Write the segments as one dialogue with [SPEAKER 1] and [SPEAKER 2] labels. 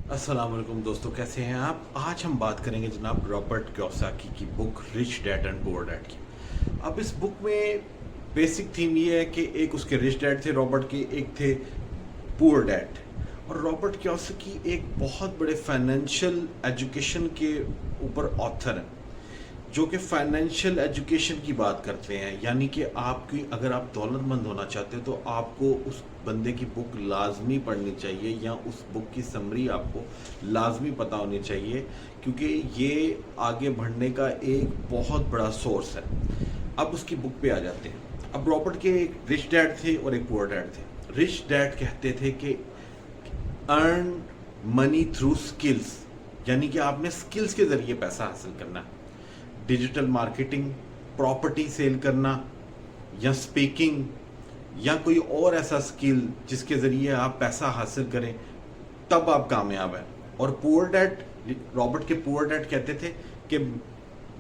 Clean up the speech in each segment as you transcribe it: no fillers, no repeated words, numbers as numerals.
[SPEAKER 1] अस्सलाम वालेकुम दोस्तों, कैसे हैं आप। आज हम बात करेंगे जनाब रॉबर्ट कियोसाकी की book rich dad and poor dad की। अब इस बुक में बेसिक थीम ये है कि एक उसके रिच डैड थे रॉबर्ट के, एक थे पुअर डैड। और रॉबर्ट कियोसाकी एक बहुत बड़े फाइनेंशियल एजुकेशन के ऊपर ऑथर हैं जो कि फाइनेंशियल एजुकेशन की बात करते हैं। यानी कि आपकी अगर आप दौलतमंद होना चाहते हो तो आपको उस बंदे की बुक लाजमी पढ़नी चाहिए या उस बुक की समरी आपको लाजमी पता होनी चाहिए, क्योंकि ये आगे बढ़ने का एक बहुत बड़ा सोर्स है। अब उसकी बुक पे आ जाते हैं। अब रॉबर्ट के एक रिच डैड थे और एक पुअर डैड थे। रिच डैड कहते थे कि अर्न मनी थ्रू स्किल्स, यानी कि आपने स्किल्स के ज़रिए पैसा हासिल करना है। डिजिटल मार्केटिंग, प्रॉपर्टी सेल करना, या स्पीकिंग, या कोई और ऐसा स्किल जिसके ज़रिए आप पैसा हासिल करें, तब आप कामयाब हैं। और पुअर डैड, रॉबर्ट के पुअर डैड कहते थे कि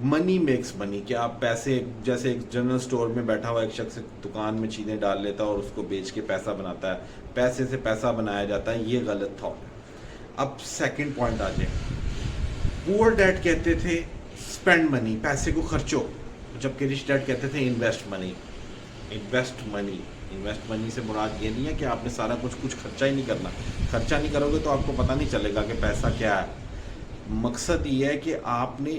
[SPEAKER 1] मनी मेक्स मनी, कि आप पैसे, जैसे एक जनरल स्टोर में बैठा हुआ एक शख्स दुकान में चीज़ें डाल लेता है और उसको बेच के पैसा बनाता है, पैसे से पैसा बनाया जाता है, ये गलत थॉट है। अब सेकंड पॉइंट आ जाए। पुअर डैड कहते थे स्पेंड मनी, पैसे को खर्चो, जबकि रिच डैड कहते थे इन्वेस्ट मनी। इन्वेस्ट मनी से मुराद ये नहीं है कि आपने सारा कुछ खर्चा ही नहीं करना। खर्चा नहीं करोगे तो आपको पता नहीं चलेगा कि पैसा क्या है। मकसद ये है कि आपने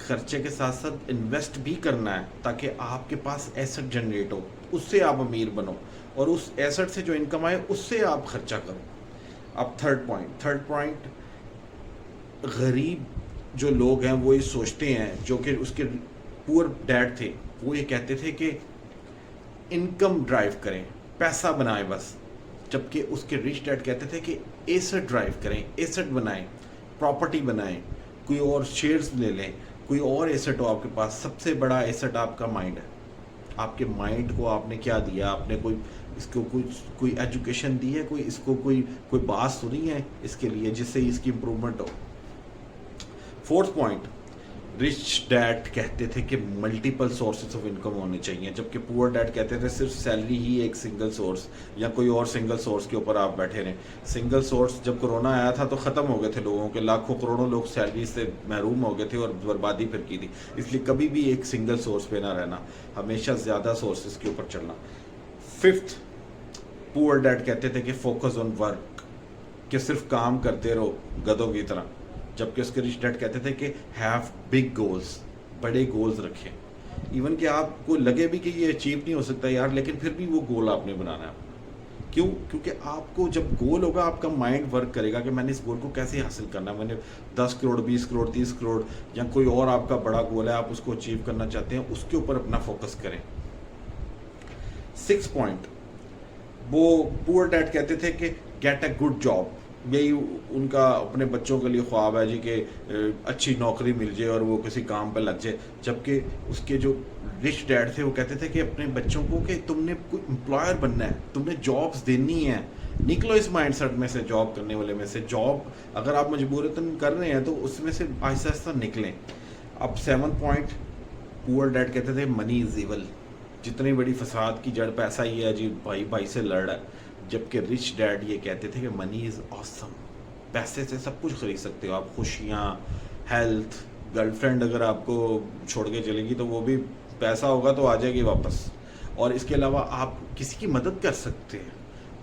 [SPEAKER 1] खर्चे के साथ साथ इन्वेस्ट भी करना है ताकि आपके पास एसेट जनरेट हो, उससे आप अमीर बनो और उस एसेट से जो इनकम आए उससे आप खर्चा करो। अब थर्ड पॉइंट, गरीब जो लोग हैं वो ये सोचते हैं, जो कि उसके पुअर डैड थे, वो ये कहते थे कि इनकम ड्राइव करें, पैसा बनाएं बस, जबकि उसके रिच डैड कहते थे कि एसेट ड्राइव करें, एसेट बनाएं, प्रॉपर्टी बनाएं, कोई और शेयर्स ले लें, कोई और एसेट हो आपके पास। सबसे बड़ा एसेट आपका माइंड है। आपके माइंड को आपने क्या दिया, आपने इसको कोई एजुकेशन दी है, इसको कोई बात सुनी है इसके लिए जिससे इसकी इम्प्रूवमेंट हो। फोर्थ पॉइंट, रिच डैड कहते थे कि मल्टीपल सोर्सेज ऑफ इनकम होने चाहिए, जबकि पुअर डैड कहते थे सिर्फ सैलरी ही एक सिंगल सोर्स या कोई और सिंगल सोर्स के ऊपर आप बैठे रहें। सिंगल सोर्स जब कोरोना आया था तो ख़त्म हो गए थे लोगों के, लाखों करोड़ों लोग सैलरी से महरूम हो गए थे और बर्बादी फिर की थी। इसलिए कभी भी एक सिंगल सोर्स पे ना रहना, हमेशा ज़्यादा सोर्सेज के ऊपर चलना। फिफ्थ, पुअर डैड कहते थे कि फोकस ऑन वर्क, कि सिर्फ काम करते रहो गधों की तरह, जबकि उसके रिच डैड कहते थे कि हैव बिग गोल्स, बड़े गोल्स रखें। इवन कि आपको लगे भी कि ये अचीव नहीं हो सकता यार, लेकिन फिर भी वो गोल आपने बनाना है। क्यों? क्योंकि आपको जब गोल होगा आपका माइंड वर्क करेगा कि मैंने इस गोल को कैसे हासिल करना है। मैंने 10 करोड़, 20 करोड़, 30 करोड़ या कोई और आपका बड़ा गोल है, आप उसको अचीव करना चाहते हैं, उसके ऊपर अपना फोकस करें। 6 पॉइंट, वो पुअर डैड कहते थे कि गेट अ गुड जॉब। यही उनका अपने बच्चों के लिए ख्वाब है जी कि अच्छी नौकरी मिल जाए और वो किसी काम पर लग जाए। जबकि उसके जो रिच डैड थे वो कहते थे कि अपने बच्चों को कि तुमने कोई एम्प्लॉयर बनना है, तुमने जॉब्स देनी है, निकलो इस माइंडसेट में से, जॉब करने वाले में से। जॉब अगर आप मजबूरतन कर रहे हैं तो उसमें से आहिस्ता आहिस्ता निकलें। अब 7th पॉइंट, पुअर डैड कहते थे मनी इज इवल, जितनी बड़ी फसाद की जड़ पैसा ही है जी, भाई भाई से लड़ रहा है। जबकि रिच डैड ये कहते थे कि मनी इज़ ऑसम, पैसे से सब कुछ खरीद सकते हो आप, खुशियाँ, हेल्थ, गर्लफ्रेंड अगर आपको छोड़ के चलेगी तो वो भी पैसा होगा तो आ जाएगी वापस, और इसके अलावा आप किसी की मदद कर सकते हैं।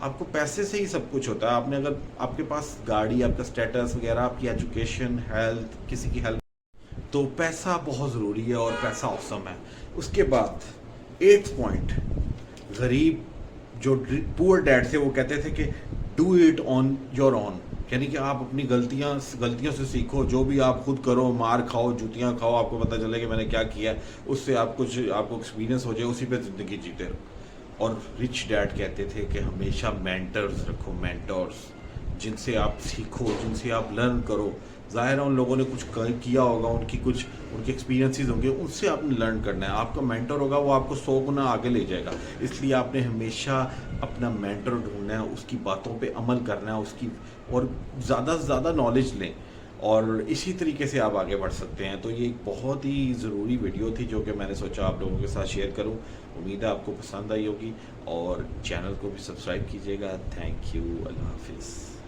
[SPEAKER 1] आपको पैसे से ही सब कुछ होता है। आपने अगर आपके पास गाड़ी, आपका स्टेटस वगैरह, आपकी एजुकेशन, हेल्थ, किसी की हेल्प, तो पैसा बहुत ज़रूरी है और पैसा ऑसम है। उसके बाद 8th पॉइंट, गरीब जो पुअर डैड थे वो कहते थे कि do it on your on, यानी कि आप अपनी गलतियों से सीखो। जो भी आप खुद करो, मार खाओ, जूतियाँ खाओ, आपको पता चले कि मैंने क्या किया, उससे आपको एक्सपीरियंस हो जाए, उसी पे ज़िंदगी जीते रहो। और रिच डैड कहते थे कि हमेशा मेंटर्स रखो, मेंटर्स जिनसे आप सीखो, जिनसे आप लर्न करो। ज़ाहिर है उन लोगों ने कुछ किया होगा, उनके एक्सपीरियंसेस होंगे, उनसे आपने लर्न करना है। आपका मेंटर होगा वो आपको 100 गुना आगे ले जाएगा। इसलिए आपने हमेशा अपना मेंटर ढूंढना है, उसकी बातों पे अमल करना है, उसकी और ज़्यादा से ज़्यादा नॉलेज लें, और इसी तरीके से आप आगे बढ़ सकते हैं। तो ये एक बहुत ही ज़रूरी वीडियो थी जो कि मैंने सोचा आप लोगों के साथ शेयर करूं। उम्मीद है आपको पसंद आई होगी, और चैनल को भी सब्सक्राइब कीजिएगा। थैंक यू, अल्लाह हाफिज़।